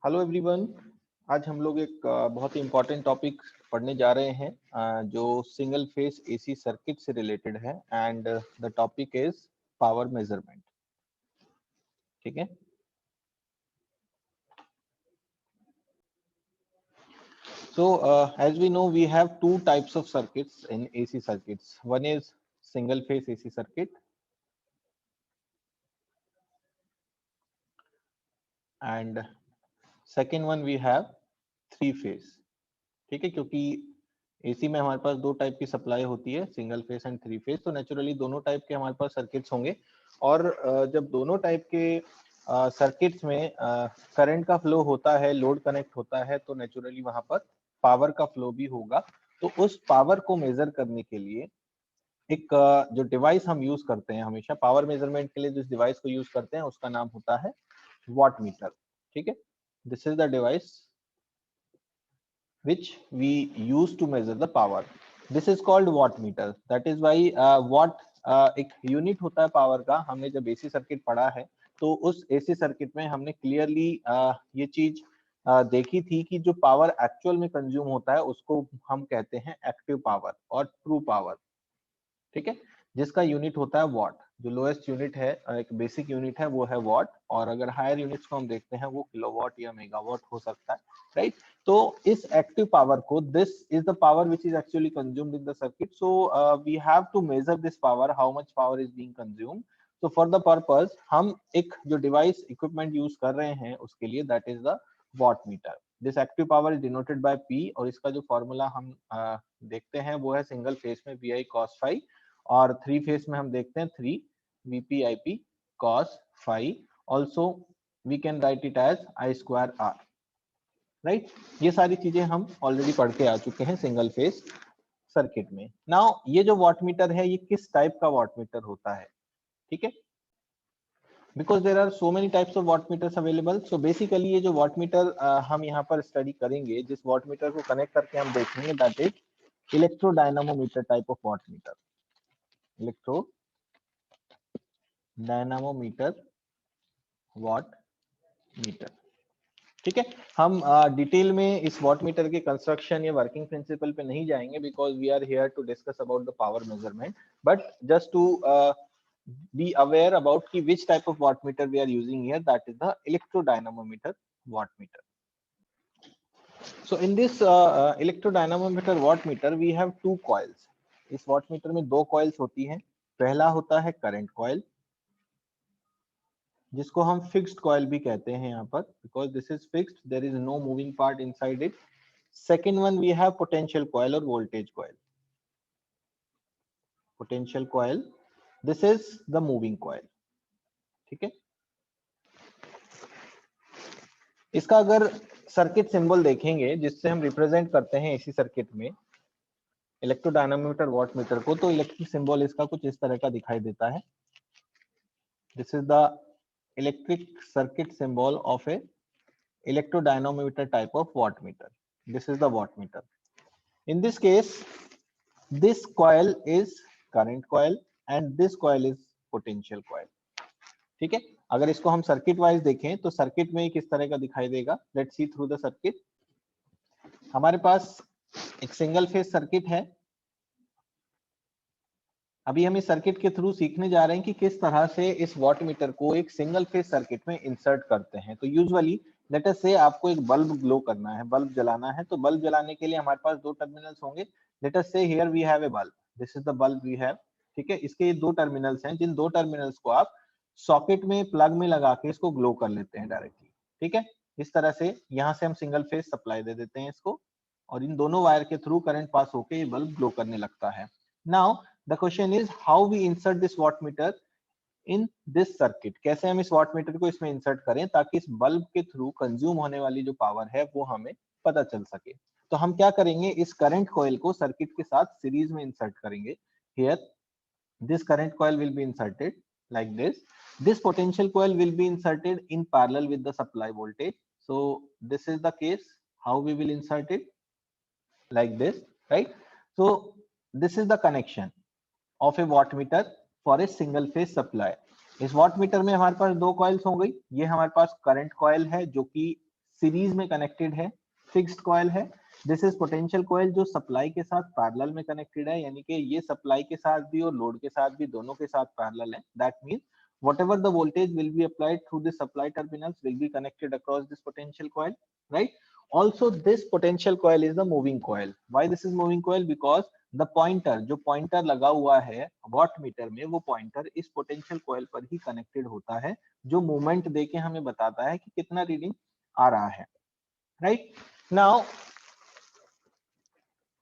Hello everyone. आज हम लोग एक बहुत ही इम्पोर्टेंट टॉपिक पढ़ने जा रहे हैं जो सिंगल फेस एसी सर्किट से रिलेटेड है and the topic is power measurement. ठीक है, so as we know we have two types of circuits in AC circuits. One is single phase AC circuit and second one we have three phase. ठीक है, क्योंकि AC में हमारे पास दो type की supply होती है, single phase and three phase, तो नेचुरली दोनों टाइप के हमारे पास सर्किट्स होंगे और जब दोनों टाइप के सर्किट्स में करंट का फ्लो होता है, लोड कनेक्ट होता है, तो नेचुरली वहां पर पावर का फ्लो भी होगा। तो उस पावर को मेजर करने के लिए एक जो डिवाइस हम यूज करते हैं, हमेशा पावर मेजरमेंट के लिए जिस डिवाइस को यूज करते हैं उसका नाम होता है वॉट मीटर। ठीक है, this is the device which we use to measure the power. This is called watt meter. That is why watt एक यूनिट होता है पावर का। हमने जब एसी सर्किट पढ़ा है तो उस एसी सर्किट में हमने क्लियरली ये चीज देखी थी कि जो पावर एक्चुअल में कंज्यूम होता है उसको हम कहते हैं एक्टिव पावर और ट्रू पावर। ठीक है, जिसका यूनिट होता है वॉट। जो लोएस्ट यूनिट है, एक बेसिक यूनिट है, वो है वॉट, और अगर हायर यूनिट्स को हम देखते हैं वो किलोवाट या मेगावाट हो सकता है, राइट। तो इस एक्टिव पावर को, this is the power which is actually consumed in the circuit, so we have to measure this power, how much power is being consumed. तो फॉर द पर्पस हम एक जो डिवाइस इक्विपमेंट यूज कर रहे हैं उसके लिए, that is the watt meter. This active power is denoted by P, और इसका जो फॉर्मूला हम देखते हैं वो है सिंगल फेस में वी आई कॉस फाई, और थ्री फेस में हम देखते हैं 3 VPIP cos phi. Also we can write it as I square R, right. ये सारी चीजें हम ऑलरेडी पढ़ के आ चुके हैं सिंगल फेस सर्किट में। नाउ ये जो वॉट मीटर है ये किस टाइप का वॉट मीटर होता है? ठीक है, because there are so many types of watt meters available. So basically ये जो वॉट मीटर हम यहाँ पर स्टडी करेंगे, जिस वॉट मीटर को कनेक्ट करके हम देखेंगे, that is electrodynamometer type of watt meter. Electro dynamometer watt meter. ठीक है, हम डिटेल में इस वॉट मीटर के कंस्ट्रक्शन या वर्किंग प्रिंसिपल पे नहीं जाएंगे, because we are here to discuss about the power measurement, but just to be aware about कि which type of watt meter we are using here, that is the electrodynamometer watt meter. So in this electrodynamometer watt meter we have two coils. इस watt meter में दो coils होती हैं। पहला होता है current coil, जिसको हम फिक्स्ड कॉइल भी कहते हैं यहाँ पर, because this is fixed, there is no moving part inside it. Second one we have potential coil और voltage coil. Potential coil, this is the moving coil. ठीक है, इसका अगर सर्किट सिंबल देखेंगे जिससे हम रिप्रेजेंट करते हैं एसी सर्किट में इलेक्ट्रोडायनामोमीटर वॉट मीटर को, तो इलेक्ट्रिक सिंबल इसका कुछ इस तरह का दिखाई देता है। This is the electric circuit symbol of A electrodynamometer type of watt meter. This is the watt meter. In this case, this coil is current coil and this coil is potential coil. ठीक है, अगर इसको हम circuit wise देखें तो circuit में किस तरह का दिखाई देगा, let's see through the circuit. हमारे पास एक सिंगल फेज सर्किट है। अभी हम इस सर्किट के थ्रू सीखने जा रहे हैं कि किस तरह से इस वॉट मीटर को एक सिंगल फेज सर्किट में इंसर्ट करते हैं। तो यूजुअली लेट अस से आपको एक बल्ब ग्लो करना है, बल्ब जलाना है, तो बल्ब जलाने के लिए हमारे पास दो टर्मिनल्स होंगे। Let us say here we have a bulb, this is the bulb we have. ठीक है, इसके ये दो टर्मिनल्स हैं, जिन दो टर्मिनल्स को आप सॉकेट में प्लग में लगा के इसको ग्लो कर लेते हैं डायरेक्टली। ठीक है, इस तरह से यहाँ से हम सिंगल फेज सप्लाई दे देते हैं इसको, और इन दोनों वायर के थ्रू करंट पास होके ये बल्ब ग्लो करने लगता है। Now the question is how we insert this watt meter in this circuit. कैसे हम इस वॉट मीटर को इसमें इंसर्ट करें ताकि इस बल्ब के थ्रू कंज्यूम होने वाली जो पावर है वो हमें पता चल सके। तो हम क्या करेंगे, इस करंट कॉइल को सर्किट के साथ सीरीज में इंसर्ट करेंगे। Here this current coil will be inserted like this potential coil will be inserted in parallel with the supply voltage. So this is the case how we will insert it like this, right? So this is the connection of a watt meter for a single phase supply. इस watt meter में हमारे पास दो coils हो गई। ये हमारे पास current coil है जो कि सीरीज में कनेक्टेड है, फिक्स्ड कॉइल है। दिस इज पोटेंशियल कॉइल जो सप्लाई के साथ पैरेलल में कनेक्टेड है, यानी कि ये सप्लाई के साथ भी और लोड के साथ भी, दोनों के साथ पैरेलल है। That means whatever the voltage will be applied through the supply terminals will be connected across this potential coil, right? Also this potential coil is the moving coil. Why this is moving coil? Because the pointer, जो pointer लगा हुआ है watt meter में, वो pointer इस potential coil पर ही connected होता है, जो movement देके हमें बताता है कि कितना रीडिंग आ रहा है, right? Now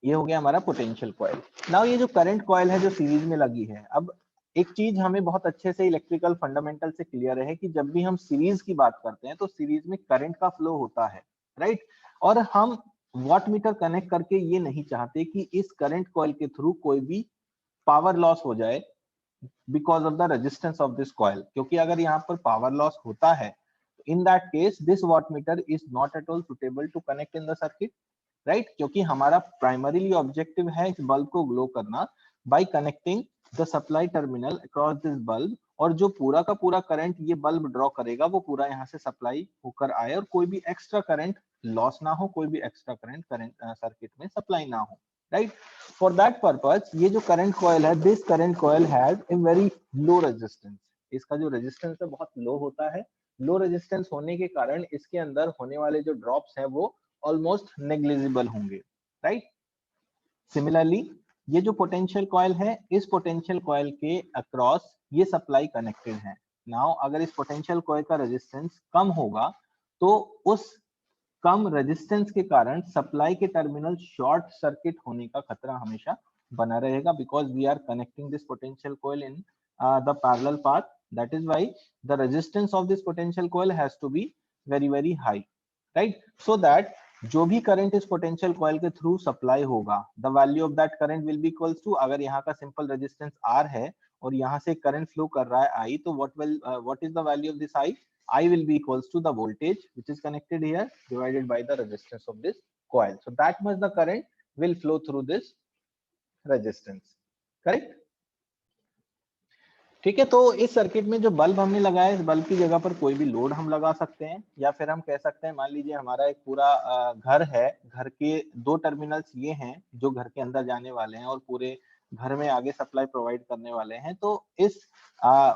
ये हो गया हमारा पोटेंशियल कॉइल। नाउ ये जो करंट कॉइल है जो सीरीज में लगी है, अब एक चीज हमें बहुत अच्छे से इलेक्ट्रिकल फंडामेंटल से क्लियर है कि जब भी हम सीरीज की बात करते हैं तो सीरीज में करंट का फ्लो होता है, राइट? और हम वॉट मीटर कनेक्ट करके ये नहीं चाहते कि इस करंट कॉइल के थ्रू कोई भी पावर लॉस हो जाए because of the resistance of this coil, क्योंकि अगर यहाँ पर पावर लॉस होता है, in that case this watt meter is not at all suitable to connect in the circuit, right? क्योंकि हमारा प्राइमरीली ऑब्जेक्टिव है इस बल्ब को ग्लो करना bye connecting the supply terminal across this bulb, और जो पूरा का पूरा करंट ये बल्ब ड्रॉ करेगा वो पूरा यहाँ से सप्लाई होकर आए और कोई भी एक्स्ट्रा करंट लॉस ना हो, कोई भी एक्स्ट्रा करंट सर्किट में सप्लाई ना हो, राइट? फॉर दैट पर्पस ये जो करंट कॉइल है, this current coil has a very low resistance. इसका जो रेजिस्टेंस है बहुत लो होता है। लो रेजिस्टेंस होने के कारण इसके अंदर होने वाले जो ड्रॉप्स हैं वो ऑलमोस्ट नेग्लिजिबल होंगे, राइट? सिमिलरली ये जो पोटेंशियल कॉइल है, इस पोटेंशियल कॉइल के अक्रॉस ये सप्लाई कनेक्टेड है। नाउ अगर इस पोटेंशियल कॉइल का रेजिस्टेंस कम होगा तो उस कम रेजिस्टेंस के कारण सप्लाई के टर्मिनल शॉर्ट सर्किट होने का खतरा हमेशा बना रहेगा, because we are connecting this potential coil in the parallel path. That is why the resistance of this potential coil has to be very very high, right? So that जो भी current इस potential coil के through supply होगा, the value of that current will be equals to, अगर यहाँ का simple resistance R है और यहाँ से करंट फ्लो कर रहा है I, तो what is the value of this I will be equals to the voltage which is connected here divided by the resistance of this coil. So that much the current will flow through this resistance, correct? ठीक है, तो इस circuit में जो bulb हमने लगाया, इस bulb की जगह पर कोई भी लोड हम लगा सकते हैं, या फिर हम कह सकते हैं, मान लीजिए हमारा एक पूरा घर है, घर के दो टर्मिनल्स ये हैं जो घर के अंदर जाने वाले हैं और पूरे घर में आगे सप्लाई प्रोवाइड करने वाले हैं। तो इस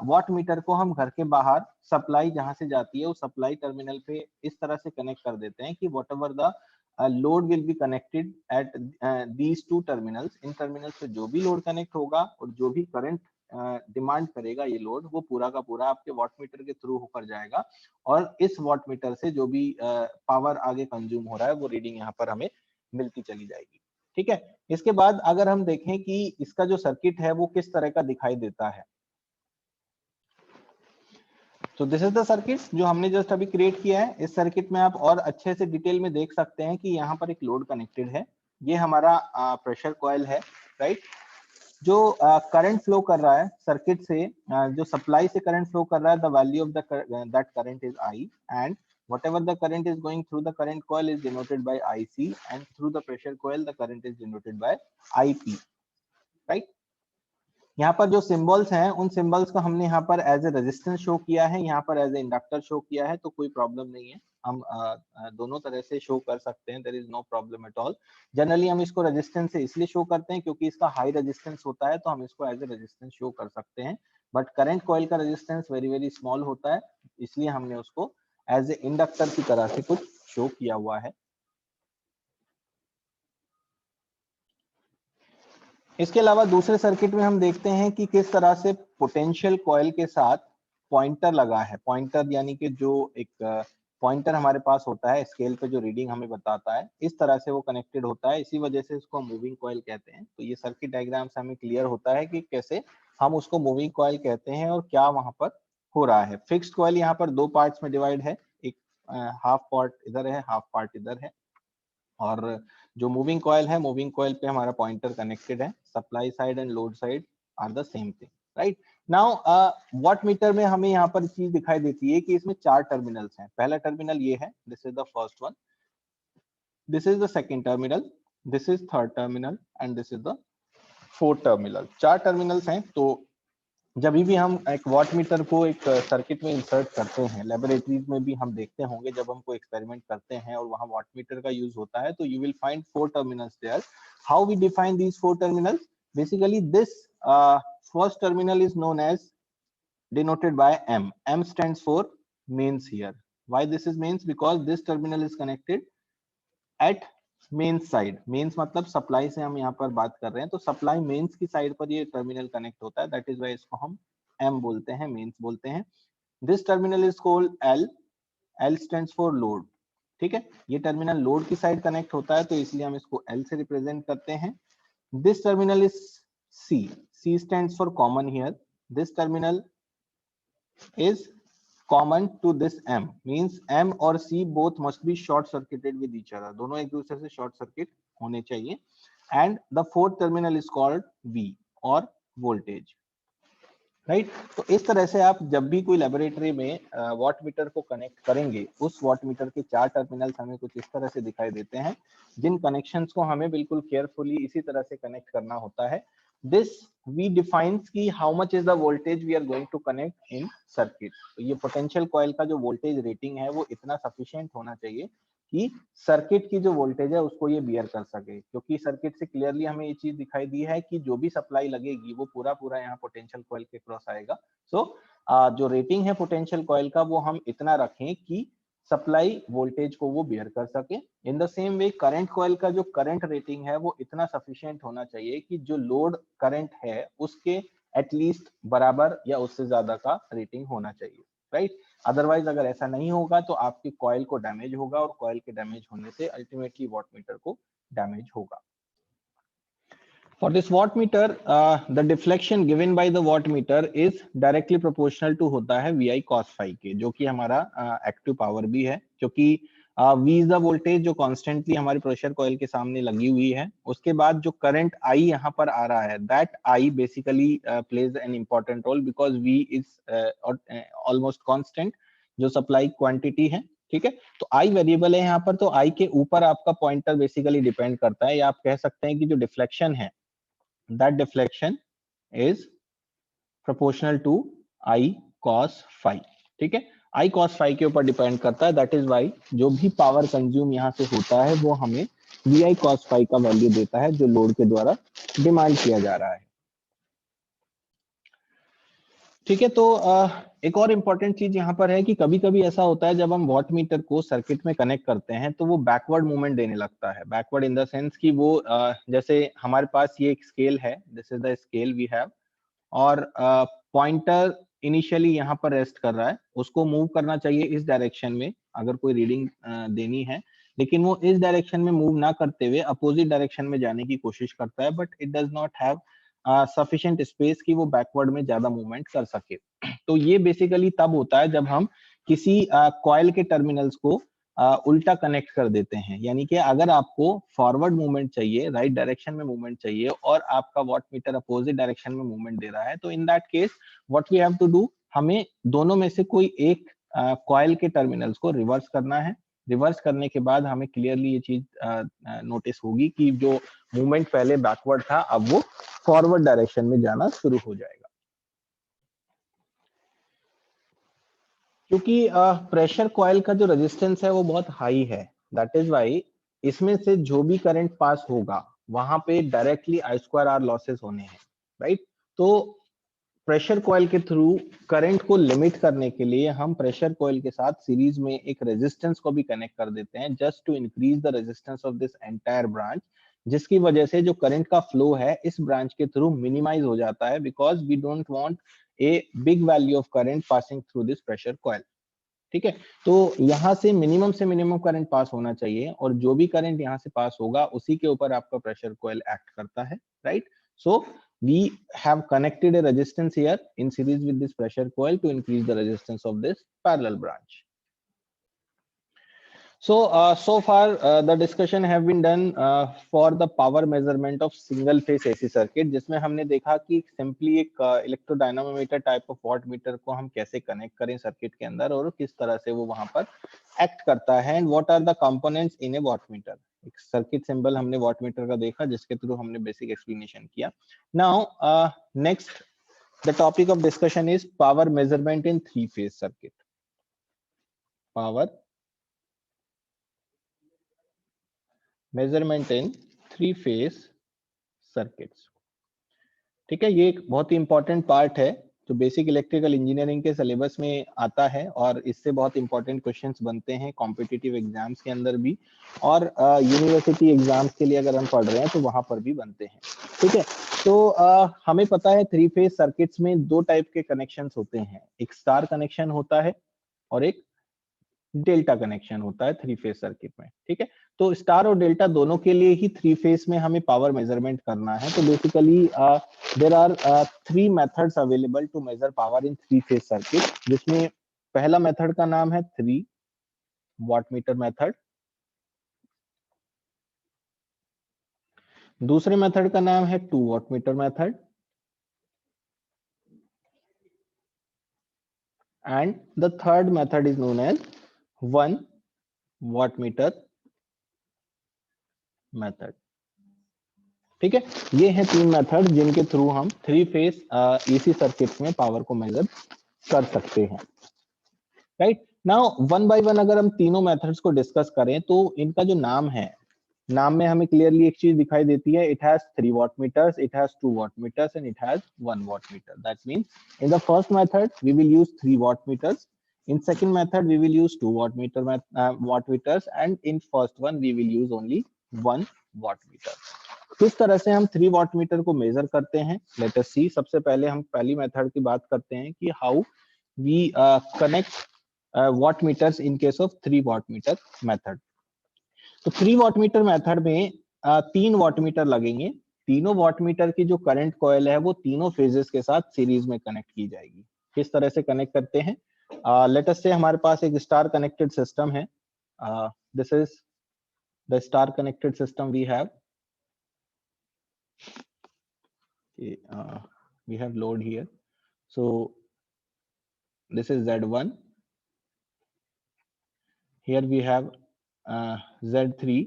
वॉट मीटर को हम घर के बाहर सप्लाई जहां से जाती है उस सप्लाई टर्मिनल पे इस तरह से कनेक्ट कर देते हैं कि what ever the load will be connected at these two terminals, in terminals पे जो भी लोड कनेक्ट होगा और जो भी करंट डिमांड करेगा ये लोड, वो पूरा का पूरा आपके वॉट मीटर के थ्रू होकर जाएगा और इस वॉट मीटर से जो भी पावर आगे कंज्यूम हो रहा है वो रीडिंग यहाँ पर हमें मिलती चली जाएगी। ठीक है, इसके बाद अगर हम देखें कि इसका जो सर्किट है वो किस तरह का दिखाई देता है, तो दिस इज द सर्किट जो हमने जस्ट अभी क्रिएट किया है। इस सर्किट में आप और अच्छे से डिटेल में देख सकते हैं कि यहाँ पर एक लोड कनेक्टेड है, ये हमारा प्रेशर कॉइल है, राइट? जो करंट फ्लो कर रहा है सर्किट से, जो सप्लाई से करंट फ्लो कर रहा है, the value of that current is I, and whatever the current is going through the current coil is denoted by IC, and through the pressure coil the current is denoted by IP, right? यहाँ पर जो symbols हैं उन symbols को हमने यहाँ पर as a resistance show किया है, यहाँ पर एज ए इंडक्टर शो किया है, तो कोई प्रॉब्लम नहीं है, हम दोनों तरह से शो कर सकते हैं, there is no problem at all. Generally हम इसको रेजिस्टेंस से इसलिए शो करते हैं क्योंकि इसका हाई रेजिस्टेंस होता है, तो हम इसको एज ए रेजिस्टेंस शो कर सकते हैं, बट करंट कॉइल का रेजिस्टेंस वेरी वेरी स्मॉल होता है, इसलिए हमने उसको एज ए इंडक्टर की तरह से कुछ शो किया हुआ है। इसके अलावा दूसरे सर्किट में हम देखते हैं कि किस तरह से पोटेंशियल कॉइल के साथ पॉइंटर लगा है। पॉइंटर यानी कि जो एक पॉइंटर हमारे पास होता है स्केल पे जो रीडिंग हमें बताता है, इस तरह से वो कनेक्टेड होता है, इसी वजह से इसको मूविंग कॉइल कहते हैं। तो ये सर्किट डायग्राम से हमें क्लियर होता है कि कैसे हम उसको मूविंग कॉइल कहते हैं और क्या वहां पर हो रहा है। फिक्स्ड कॉइल यहाँ पर दो पार्ट्स में डिवाइड है, एक हाफ पार्ट इधर है, हाफ पार्ट इधर है, और जो मूविंग कॉइल है, मूविंग कॉइल पे हमारा पॉइंटर कनेक्टेड है, supply side and load side are the same thing, right? Now watt meter में हमें यहाँ पर चीज दिखाई देती है कि इसमें चार टर्मिनल्स हैं। पहला टर्मिनल ये है, this is the first one, this is the second terminal, this is third terminal and this is the fourth terminal. चार टर्मिनल्स हैं, तो जब भी हम एक वॉट मीटर को एक सर्किट में इंसर्ट करते हैं, लेबोरेटरीज में भी हम देखते होंगे जब हम कोई एक्सपेरिमेंट करते हैं और वहां वॉट मीटर का यूज होता है, तो you will find 4 terminals there. How we define these 4 terminals? Basically this first terminal is known as denoted by M. M stands for mains here. Why this is mains? Because this terminal is connected at mains side. Mains मतलब supply से हम यहाँ पर बात कर रहे हैं, तो सप्लाई मेंस की साइड पर ये टर्मिनल कनेक्ट होता है. दैट इज वाई इसको हम एम बोलते हैं, मेंस बोलते हैं. This terminal is called L. L stands for load. ठीक है, ये टर्मिनल लोड की साइड कनेक्ट होता है, तो इसलिए हम इसको एल से रिप्रेजेंट करते हैं. This terminal is C. C stands for common here. This terminal is common to this M, means M और C both must be short circuited with each other. दोनों एक दूसरे से शॉर्ट सर्किट होने चाहिए. And the fourth terminal is called V और voltage. Right, तो इस तरह से आप जब भी कोई लेबोरेटरी में वॉट मीटर को कनेक्ट करेंगे, उस वॉट मीटर के 4 टर्मिनल्स हमें कुछ इस तरह से दिखाई देते हैं, जिन कनेक्शंस को हमें बिल्कुल केयरफुली इसी तरह से कनेक्ट करना होता है. दिस वी डिफाइंस की how much is the voltage we are going to connect in circuit. तो ये पोटेंशियल कॉइल का जो वोल्टेज रेटिंग है वो इतना सफिशिएंट होना चाहिए कि सर्किट की जो वोल्टेज है उसको ये बियर कर सके, क्योंकि सर्किट से क्लियरली हमें ये चीज दिखाई दी है कि जो भी सप्लाई लगेगी वो पूरा पूरा यहाँ पोटेंशियल कॉइल के क्रॉस आएगा. सो जो रेटिंग है पोटेंशियल कॉइल का वो हम इतना रखें कि सप्लाई वोल्टेज को वो बियर कर सके. In the same way current coil का जो करंट रेटिंग है वो इतना सफिशिएंट होना चाहिए कि जो लोड करंट है उसके एटलीस्ट बराबर या उससे ज्यादा का रेटिंग होना चाहिए. राइट, अदरवाइज अगर ऐसा नहीं होगा तो आपकी कॉइल को डैमेज होगा और कॉइल के डैमेज होने से अल्टीमेटली वॉट मीटर को डैमेज होगा. For this watt meter, the deflection given by the watt meter is directly proportional to होता है VI cos phi के, जो कि हमारा एक्टिव पावर भी है, क्योंकि V is the voltage जो कॉन्स्टेंटली हमारे प्रेशर कॉइल के सामने लगी हुई है. उसके बाद जो करंट I यहाँ पर आ रहा है, that I basically plays an important role because V is almost constant जो सप्लाई क्वांटिटी है. ठीक है, तो I वेरिएबल है यहाँ पर, तो I के ऊपर आपका पॉइंटर बेसिकली डिपेंड करता है, या आप कह सकते हैं कि जो डिफ्लेक्शन है that deflection is proportional to I cos phi. ठीक है, I cos phi के ऊपर डिपेंड करता है. that is why जो भी पावर कंज्यूम यहाँ से होता है वो हमें VI cos phi का वैल्यू देता है जो लोड के द्वारा डिमांड किया जा रहा है. ठीक है, तो एक और इम्पोर्टेंट चीज यहाँ पर है कि कभी कभी ऐसा होता है जब हम वॉट मीटर को सर्किट में कनेक्ट करते हैं तो वो बैकवर्ड मूवमेंट देने लगता है. बैकवर्ड इन द सेंस कि वो जैसे हमारे पास ये एक स्केल है, this is the scale we have, और पॉइंटर इनिशियली यहाँ पर रेस्ट कर रहा है, उसको मूव करना चाहिए इस डायरेक्शन में अगर कोई रीडिंग देनी है, लेकिन वो इस डायरेक्शन में मूव ना करते हुए अपोजिट डायरेक्शन में जाने की कोशिश करता है, but it does not have sufficient space कि वो बैकवर्ड में ज्यादा मूवमेंट कर सके. तो ये बेसिकली तब होता है जब हम किसी कॉइल के टर्मिनल्स को उल्टा कनेक्ट कर देते हैं. यानी कि अगर आपको फॉरवर्ड मूवमेंट चाहिए, राइट डायरेक्शन में मूवमेंट चाहिए, और आपका वॉट मीटर अपोजिट डायरेक्शन में मूवमेंट दे रहा है, तो in that case what we have to do, हमें दोनों में से कोई एक कॉइल के टर्मिनल्स को रिवर्स करना है. रिवर्स करने के बाद हमें क्लियरली ये चीज नोटिस होगी कि जो मूवमेंट पहले बैकवर्ड था अब वो फॉरवर्ड डायरेक्शन में जाना शुरू हो जाएगा. क्योंकि प्रेशर कॉइल का जो रेजिस्टेंस है वो बहुत हाई है, दैट इज वाई इसमें से जो भी करंट पास होगा वहां पे डायरेक्टली I2R लॉसेस होने हैं. राइट, तो प्रेशर कॉइल के थ्रू करंट को लिमिट करने के लिए हम प्रेशर कॉइल के साथ सीरीज में एक रेजिस्टेंस को भी कनेक्ट कर देते हैं, just to increase the resistance of this entire branch, जिसकी वजह से जो करंट का फ्लो है इस ब्रांच के थ्रू मिनिमाइज हो जाता है, because we don't want a big value of current passing through this pressure coil. ठीक है, तो यहाँ से मिनिमम करंट पास होना चाहिए, और जो भी करंट यहाँ से पास होगा उसी के ऊपर आपका प्रेशर कॉइल एक्ट करता है. Right, so we have connected a resistance here in series with this pressure coil to increase the resistance of this parallel branch. So far the discussion have been done for the power measurement of single phase AC circuit, जिसमें हमने देखा कि simply एक इलेक्ट्रोडायनामोमीटर type of watt metre को हम कैसे connect करें circuit के अंदर और किस तरह से वो वहां पर एक्ट करता है, and what are the components in a watt meter. एक सर्किट सिंबल हमने वॉट मीटर का देखा जिसके थ्रू हमने बेसिक एक्सप्लेनेशन किया. Now next The topic of discussion is power measurement in three-phase circuit. Power measurement in three-phase circuits. ठीक है, ये एक बहुत ही इंपॉर्टेंट पार्ट है जो बेसिक इलेक्ट्रिकल इंजीनियरिंग के सिलेबस में आता है और इससे बहुत इंपॉर्टेंट क्वेश्चंस बनते हैं कॉम्पिटिटिव एग्जाम्स के अंदर भी, और यूनिवर्सिटी एग्जाम्स के लिए अगर हम पढ़ रहे हैं तो वहां पर भी बनते हैं। ठीक है, तो हमें पता है थ्री फेज सर्किट्स में दो टाइप के कनेक्शंस होते हैं, एक स्टार कनेक्शन होता है और एक डेल्टा कनेक्शन होता है थ्री फेज सर्किट में। ठीक है, तो स्टार और डेल्टा दोनों के लिए ही थ्री फेज में हमें पावर मेजरमेंट करना है। तो basically there are three methods available to measure power in three phase circuit, जिसमें पहला मेथड का नाम है 3 वाटमीटर मेथड, दूसरे मेथड का नाम है 2 wattmeter method, and the third method is known as 1 wattmeter method. ठीक है, ये हैं तीन मेथड जिनके थ्रू हम थ्री फेज एसी सर्किट्स में पावर को मेजर कर सकते हैं। Right now one by one अगर हम तीनों मेथड्स को डिस्कस करें तो इनका जो नाम है, नाम में हमें क्लियरली एक चीज दिखाई देती है, it has 3 watt meters, it has 2 watt meters and it has 1 watt meter. That means in the first method we will use 3 watt meters, in second method we will use 2 watt meters and in first one we will use only 1 watt meter. किस तरह से हम 3 watt meter को major करते हैं, late us सी। सबसे पहले हम पहली मेथड की बात करते हैं कि how we connect watt meters in case of 3 watt meter method. तो 3 watt meter मेथड में 3 watt meter लगेंगे, तीनों watt meter की जो करंट कॉइल है वो तीनों फेजेस के साथ सीरीज में कनेक्ट की जाएगी। किस तरह से कनेक्ट करते हैं, लेट अस से हमारे पास एक स्टार कनेक्टेड सिस्टम है, this is the star connected system we have, we have load here, so this is Z1, here we have Z3,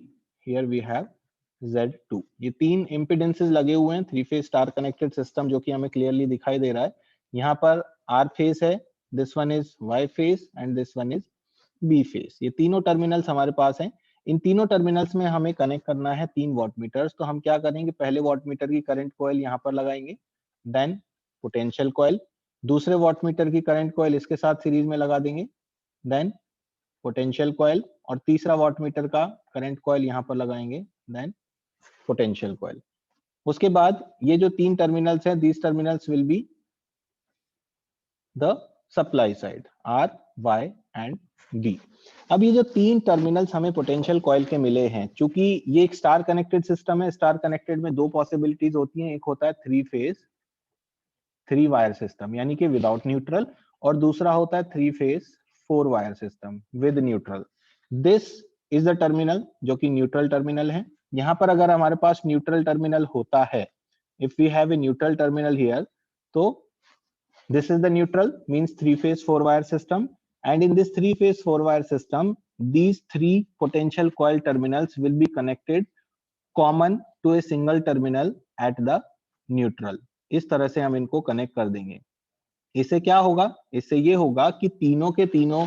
here we have Z2। ये तीन इम्पीडेंसेस लगे हुए हैं three phase star connected system, जो कि हमें clearly दिखाई दे रहा है। यहाँ पर R फेज है, this one is Y phase and this one is B phase. ये तीनों टर्मिनल्स हमारे पास हैं। इन तीनों टर्मिनल्स में हमें कनेक्ट करना है 3 वॉट मीटर्स। तो हम क्या करेंगे, पहले वॉट मीटर की करंट कॉइल यहाँ पर लगाएंगे, देन पोटेंशियल कॉइल, दूसरे वॉट मीटर की करंट कॉइल इसके साथ सीरीज में लगा देंगे, देन पोटेंशियल कॉइल, और तीसरा वॉट मीटर का करंट कॉइल यहाँ पर लगाएंगे, देन पोटेंशियल कॉइल। उसके बाद ये जो तीन टर्मिनल्स हैं, these terminals will be the supply side R, Y and B। अब ये जो तीन टर्मिनल्स हमें पोटेंशियल कॉइल के मिले हैं, चूंकि ये एक स्टार कनेक्टेड सिस्टम है, स्टार कनेक्टेड में दो पॉसिबिलिटीज होती हैं, एक होता है three phase three wire system यानी कि विदाउट न्यूट्रल, और दूसरा होता है three phase four wire system with neutral. This is the terminal जो कि न्यूट्रल टर्मिनल है। यहाँ पर अगर हमारे पास न्यूट्रल टर्मिनल होता है, if we have a neutral terminal here, तो this is the neutral, means three phase four wire system, and in this three phase four wire system these three potential coil terminals will be connected common to a single terminal at the neutral। इस तरह से हम इनको connect कर देंगे। इससे क्या होगा, इससे ये होगा कि तीनों के तीनों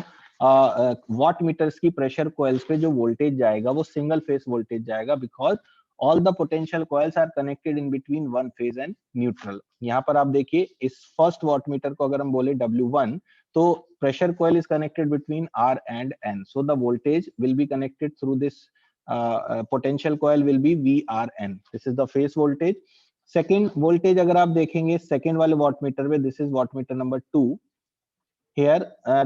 वॉट मीटर्स की प्रेशर कॉइल्स पे जो वोल्टेज जाएगा वो सिंगल फेज वोल्टेज जाएगा, because all the potential coils are connected in between one phase and neutral। यहाँ पर आप देखिए इस फर्स्ट वॉटमीटर को अगर हम बोले W1, तो pressure coil is connected between R and N, so the voltage will be connected through this potential coil will be VRN, this is the phase voltage। Second voltage अगर आप देखेंगे second वाले wattmeter में, this is wattmeter number 2, here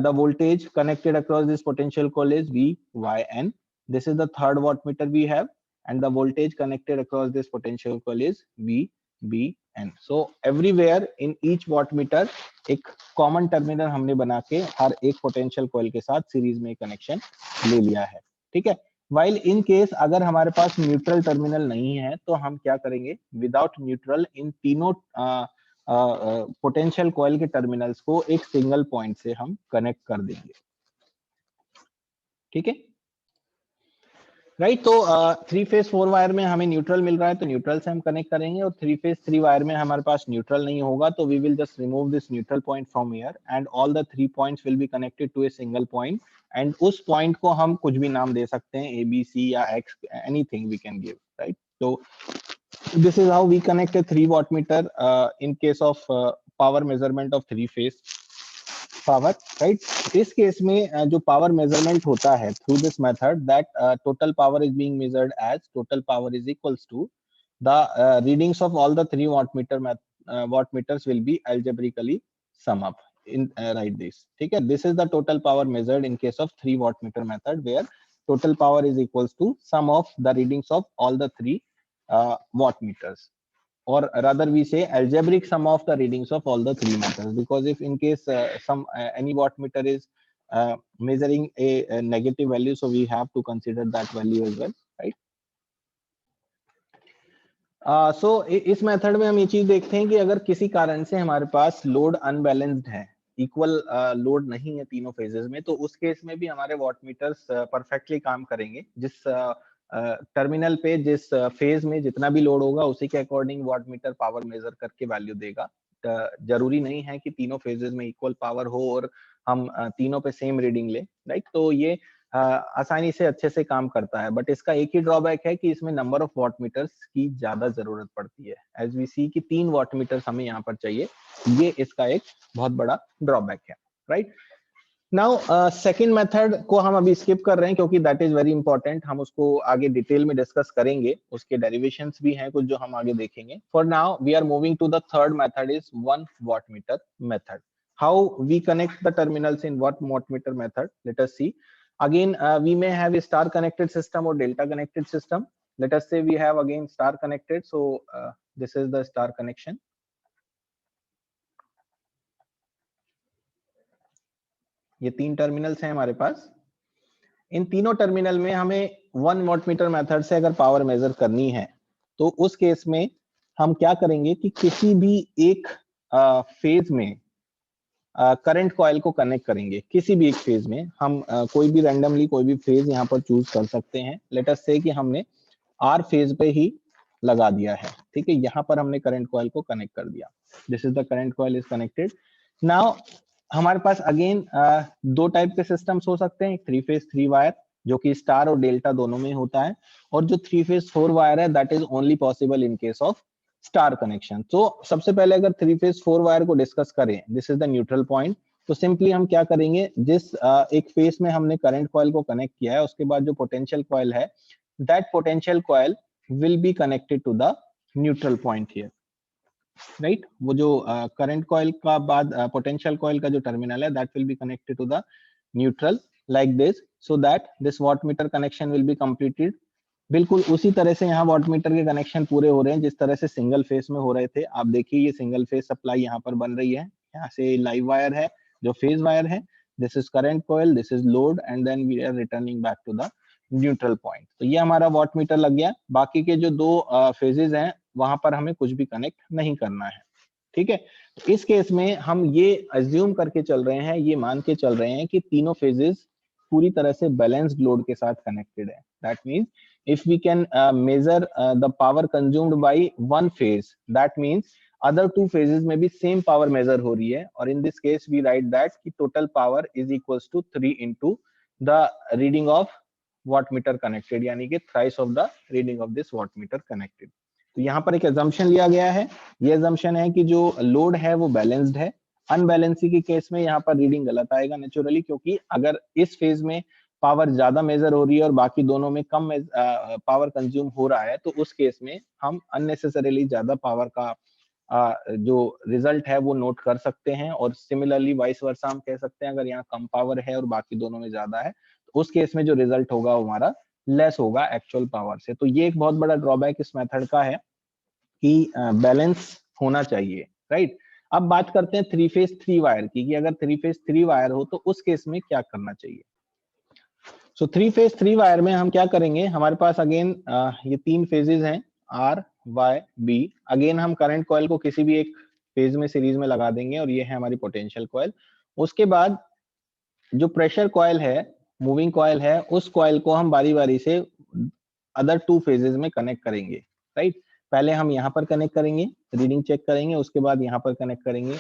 the voltage connected across this potential coil is VYN, this is the third wattmeter we have, and the voltage connected across this potential coil is VBN। so everywhere in each wattmeter एक common terminal हमने बना के हर एक potential coil के साथ series में connection ले लिया है। ठीक है, while in case अगर हमारे पास न्यूट्रल टर्मिनल नहीं है तो हम क्या करेंगे, विदाउट न्यूट्रल इन तीनों पोटेंशियल कॉइल के टर्मिनल्स को एक सिंगल पॉइंट से हम कनेक्ट कर देंगे। ठीक है, राइट। तो 3 फेज 4 वायर में हमें न्यूट्रल मिल रहा है, तो न्यूट्रल से हम कनेक्ट करेंगे, और 3 फेज 3 वायर में हमारे पास न्यूट्रल नहीं होगा, तो we will just remove this neutral point from here and all the 3 points will be connected to a single point, and उस पॉइंट को हम कुछ भी नाम दे सकते हैं, ए बी सी या X, anything we can give, right. तो this is how we connect a 3 watt meter in case of power measurement of 3 phase power, right। इस केस में जो पावर मेजरमेंट होता है through this method, that total power is being measured as total power is equals to the readings of all the 3 watt meters will be algebraically sum up in write this, ठीक है। this is the total power measured in case of 3 watt meter method, where total power is equals to sum of the readings of all the 3 watt meters, or rather we say algebraic sum of the readings of all the 3 meters, because if in case any watt meter is measuring a negative value, so we have to consider that value as well, right। सो इस method में हम ये चीज देखते हैं कि अगर किसी कारण से हमारे पास लोड अनबैलेंस्ड है, इक्वल लोड नहीं है तीनों फेजेस में, तो उस केस में भी हमारे वॉट मीटर्स परफेक्टली काम करेंगे। जिस टर्मिनल पे जिस फेज में जितना भी लोड होगा उसी के according watt meter power measure करके वैल्यू देगा। जरूरी नहीं है कि तीनों फेजेस में इक्वल पावर हो और हम तीनों पे सेम रीडिंग ले, राइट। तो ये आसानी से अच्छे से काम करता है, बट इसका एक ही ड्रॉबैक है कि इसमें नंबर ऑफ वॉट मीटर्स की ज्यादा जरूरत पड़ती है। एज वी सी कि 3 वॉट मीटर्स हमें यहाँ पर चाहिए, ये इसका एक बहुत बड़ा ड्रॉबैक है, राइट। नाउ सेकंड मेथड को हम अभी स्किप कर रहे हैं क्योंकि दैट इज वेरी इंपॉर्टेंट, हम उसको आगे डिटेल में डिस्कस करेंगे, उसके डेरिवेशंस भी हैं कुछ जो हम आगे देखेंगे। For now we are moving to the third method, is 1 watt meter method। How we connect the terminals in 1 watt meter method, let us see. Again, we may have a star connected system or delta connected system. Let us say we have again star connected, so this is the star connection। ये 3 terminals हैं हमारे पास। इन तीनों terminal में हमें 1 watt meter method से अगर power major करनी है, तो उस केस में हम क्या करेंगे कि किसी भी एक फेज में करंट कॉइल को कनेक्ट करेंगे। किसी भी एक फेज में हम कोई भी रैंडमली कोई भी फेज यहाँ पर चूज कर सकते हैं। लेट अस से कि हमने आर फेज पे ही लगा दिया है, ठीक है। यहाँ पर हमने करंट कॉइल को कनेक्ट कर दिया। This is the current coil is connected. Now हमारे पास अगेन 2 टाइप के सिस्टम्स हो सकते हैं, 3 फेज 3 वायर जो कि स्टार और डेल्टा दोनों में होता है, और जो 3 फेज 4 वायर है that is only possible in case of star connection. तो सबसे पहले अगर 3 फेज 4 वायर को डिस्कस करें, this is the neutral point. तो सिंपली हम क्या करेंगे, जिस एक फेज में हमने करंट कॉइल को कनेक्ट किया है, उसके बाद जो पोटेंशियल कॉइल है, that potential coil will be connected to the neutral point here, right. वो जो करंट कॉइल का बाद पोटेंशियल कॉइल का जो टर्मिनल है that will be connected to the neutral like this, so that this watt meter connection will be completed. बिल्कुल उसी तरह से यहाँ वॉट मीटर के कनेक्शन पूरे हो रहे हैं जिस तरह से सिंगल फेस में हो रहे थे। आप देखिए ये सिंगल फेस सप्लाई यहाँ पर बन रही है, यहाँ से लाइव वायर है जो फेज वायर है, this is current coil, this is load, and then we are returning back to the neutral point. तो ये हमारा वॉट मीटर लग गया। बाकी के जो 2 फेजेस हैं वहां पर हमें कुछ भी कनेक्ट नहीं करना है, ठीक है। तो इस केस में हम ये अज्यूम करके चल रहे हैं, ये मान के चल रहे हैं कि तीनों फेजेस पूरी तरह से बैलेंस्ड लोड के साथ कनेक्टेड है। That means if we can measure the power consumed by one phase, that means other 2 phases में भी same power measure हो रही है, और in this case we write that कि total power is equals to 3 into the reading of watt meter connected, यानी कि thrice of the reading of this watt meter connected। तो यहाँ पर एक assumption लिया गया है, ये assumption है कि जो लोड है वो बैलेंस्ड है। अनबैलेंसी के केस में यहाँ पर रीडिंग गलत आएगा नेचुरली, क्योंकि अगर इस फेज में पावर ज्यादा मेजर हो रही है और बाकी दोनों में कम पावर कंज्यूम हो रहा है, तो उस केस में हम अननेसेसरीली ज्यादा पावर का जो रिजल्ट है वो नोट कर सकते हैं। और सिमिलरली वाइस वर्सा हम कह सकते हैं, अगर यहाँ कम पावर है और बाकी दोनों में ज्यादा है, तो उस केस में जो रिजल्ट होगा वो हमारा लेस होगा एक्चुअल पावर से। तो ये एक बहुत बड़ा ड्रॉबैक इस मेथड का है कि बैलेंस होना चाहिए, राइट। अब बात करते हैं 3 फेज 3 वायर की, कि अगर 3 फेज 3 वायर हो तो उस केस में क्या करना चाहिए। सो 3 फेज 3 वायर में हम क्या करेंगे, हमारे पास अगेन ये 3 फेजेस हैं आर वाई बी। अगेन हम करंट कॉइल को किसी भी एक फेज में सीरीज में लगा देंगे, और ये है हमारी पोटेंशियल कॉइल। उसके बाद जो प्रेशर कॉइल है, मूविंग कॉइल है, उस कॉइल को हम बारी बारी से अदर 2 फेजेस में कनेक्ट करेंगे, राइट। पहले हम यहाँ पर कनेक्ट करेंगे, रीडिंग चेक करेंगे, उसके बाद यहाँ पर कनेक्ट करेंगे,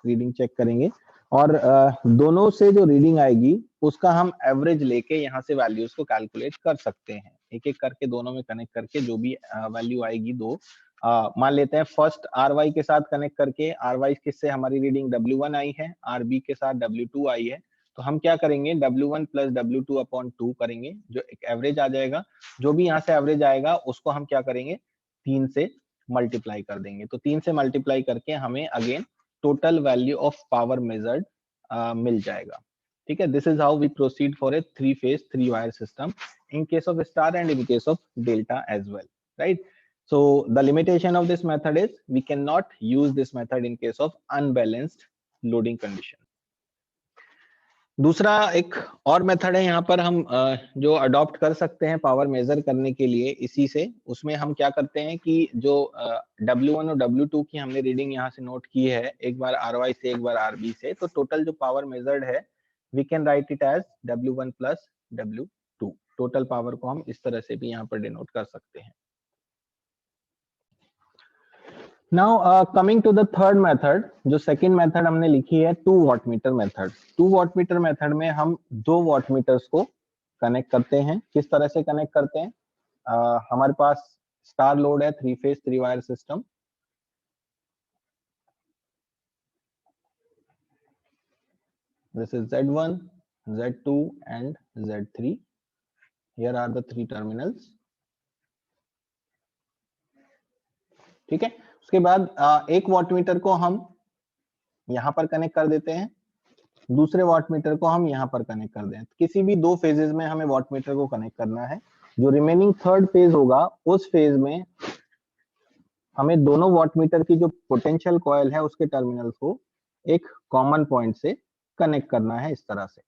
रीडिंग चेक करेंगे, और दोनों से जो रीडिंग आएगी उसका हम एवरेज लेके यहाँ से वैल्यूज को कैलकुलेट कर सकते हैं। एक एक करके दोनों में कनेक्ट करके जो भी वैल्यू आएगी दो, मान लेते हैं फर्स्ट आर वाई के साथ कनेक्ट करके, आर वाई किससे हमारी रीडिंग W1 आई है, आर बी के साथ W2 आई है, तो हम क्या करेंगे W1 प्लस W2 अपॉन 2 करेंगे, जो एक एवरेज आ जाएगा। जो भी यहाँ से एवरेज आएगा उसको हम क्या करेंगे, 3 से मल्टीप्लाई कर देंगे। तो 3 से मल्टीप्लाई करके हमें again total value of power measured मिल जाएगा। ठीक है, this is how we proceed for a 3 phase 3 wire system in case of star and in case of delta as well, right? So the limitation of this method is we cannot use this method in case of unbalanced loading condition. दूसरा एक और method है यहाँ पर हम जो adopt कर सकते हैं पावर मेजर करने के लिए इसी से। उसमें हम क्या करते हैं कि जो W1 और W2 की हमने रीडिंग यहाँ से नोट की है, एक बार RY से एक बार RB से, तो टोटल जो पावर मेजर्ड है we can write it as W1 plus W2। Total power को हम इस तरह से भी यहाँ पर डिनोट कर सकते हैं। Now coming to the third method, जो सेकंड मेथड हमने लिखी है 2 watt meter method. 2 watt meter method में हम 2 वॉट मीटर्स को कनेक्ट करते हैं। किस तरह से कनेक्ट करते हैं, हमारे पास स्टार लोड है, 3 phase 3 wire system. This is Z1, Z2 and Z3। Here are the 3 terminals. ठीक है, उसके बाद एक वॉट मीटर को हम यहां पर कनेक्ट कर देते हैं, दूसरे वॉट मीटर को हम यहां पर कनेक्ट कर दें। किसी भी 2 फेजेस में हमें वॉट मीटर को कनेक्ट करना है। जो रिमेनिंग थर्ड फेज होगा उस फेज में हमें दोनों वॉट मीटर की जो पोटेंशियल कॉइल है उसके टर्मिनल्स को एक कॉमन पॉइंट से कनेक्ट करना है, इस तरह से,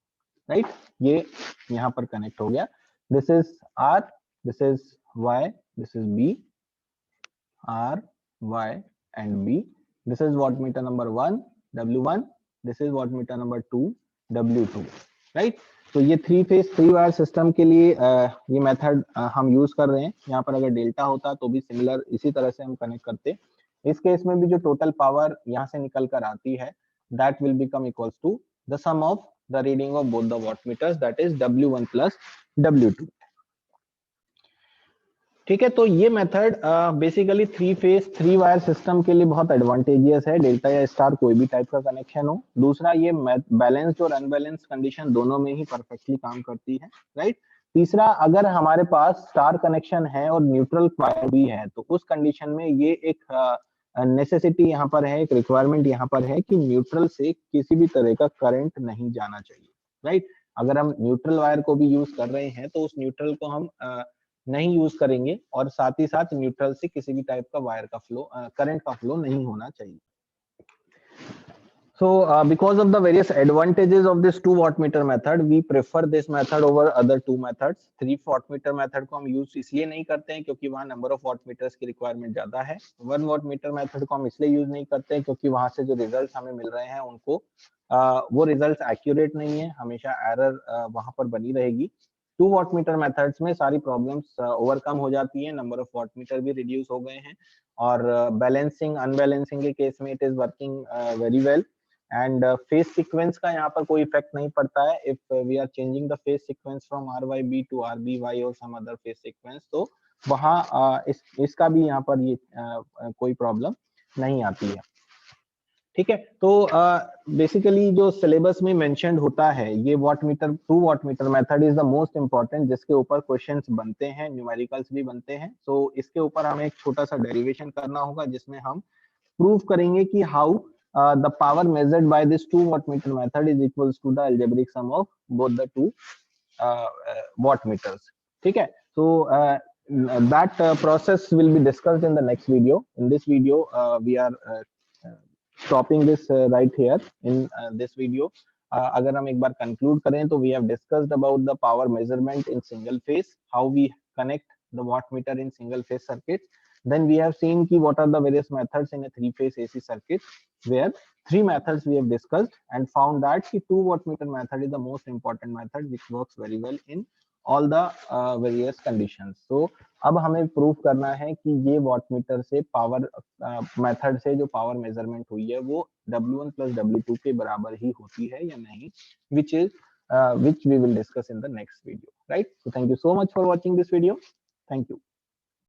राइट। ये यहां पर कनेक्ट हो गया। This is R, this is Y, this is B, R, Y and B. This is watt meter number 1, W1. This is watt meter number 2, W2, right? तो ये 3 फेज 3 वायर सिस्टम के लिए ये मेथड हम use कर रहे हैं। यहाँ पर अगर डेल्टा होता तो भी सिमिलर इसी तरह से हम कनेक्ट करते। इस केस में भी जो टोटल पावर यहाँ से निकल कर आती है that will become equals to the sum of the reading of both the watt meters, that is W1 plus W2। ठीक है, तो ये method basically 3 phase 3 wire system के लिए बहुत एडवांटेजियस है, डेल्टा या स्टार कोई भी टाइप का कनेक्शन हो। दूसरा, ये बैलेंस्ड और अनबैलेंस्ड कंडीशन दोनों में ही परफेक्टली काम करती है, राइट। तीसरा, अगर हमारे पास स्टार कनेक्शन है और न्यूट्रल वायर भी है तो उस कंडीशन में ये एक नेसेसिटी यहाँ पर है, एक रिक्वायरमेंट यहाँ पर है कि न्यूट्रल से किसी भी तरह का करंट नहीं जाना चाहिए, राइट। अगर हम न्यूट्रल वायर को भी यूज कर रहे हैं तो उस न्यूट्रल को हम नहीं यूज करेंगे और साथ ही साथ न्यूट्रल से किसी भी टाइप का वायर का फ्लो, करंट का फ्लो नहीं होना चाहिए। So because of the various advantages of this 2 watt meter method, we prefer this method over other 2 methods। 3 watt meter method को हम यूज इसलिए नहीं करते हैं क्योंकि वहां नंबर ऑफ वाट मीटर्स की रिक्वायरमेंट ज्यादा है। 1 watt meter method को हम इसलिए यूज नहीं करते हैं क्योंकि वहां से जो रिजल्ट हमें मिल रहे हैं उनको वो रिजल्ट एक्यूरेट नहीं है, हमेशा एरर वहां पर बनी रहेगी। 2 watt meter methods में सारी प्रॉब्लम्स ओवरकम हो जाती है, नंबर ऑफ वाट मीटर भी रिड्यूस हो गए हैं और बैलेंसिंग अनबैलेंसिंग के केस में it is working very well. And phase sequence का यहाँ पर कोई इफेक्ट नहीं पड़ता है। If we are changing the phase sequence from RYB to RBY और सम अदर फेज सीक्वेंस, तो वहाँ इसका भी यहाँ पर ये कोई प्रॉब्लम नहीं आती है। ठीक है, तो बेसिकली जो सिलेबस में मेंशन्ड होता है ये watt meter 2 watt meter method is the most important, जिसके ऊपर क्वेश्चंस बनते हैं, न्यूमेरिकल्स भी बनते हैं। सो इसके ऊपर हमें एक छोटा सा डेरिवेशन करना होगा जिसमें हम प्रूव करेंगे कि how the power measured by this 2 watt meter method is equals to the algebraic sum of both the 2 watt meters। ठीक है, so that process will be discussed in the next video। In this video we are stopping this right here in this video। अगर हम एक बार conclude करें तो we have discussed about the power measurement in single phase, how we connect the watt meter in single phase circuits। Then we have seen ki what are the various methods in a 3 phase AC circuit, where 3 methods we have discussed and found that the 2 watt meter method is the most important method which works very well in all the various conditions. So अब हमें prove करना है कि ये wattmeter से power method से जो power measurement हुई है वो W1 plus W2 के बराबर ही होती है या नहीं, which we will discuss in the next video, right? So thank you so much for watching this video. Thank you.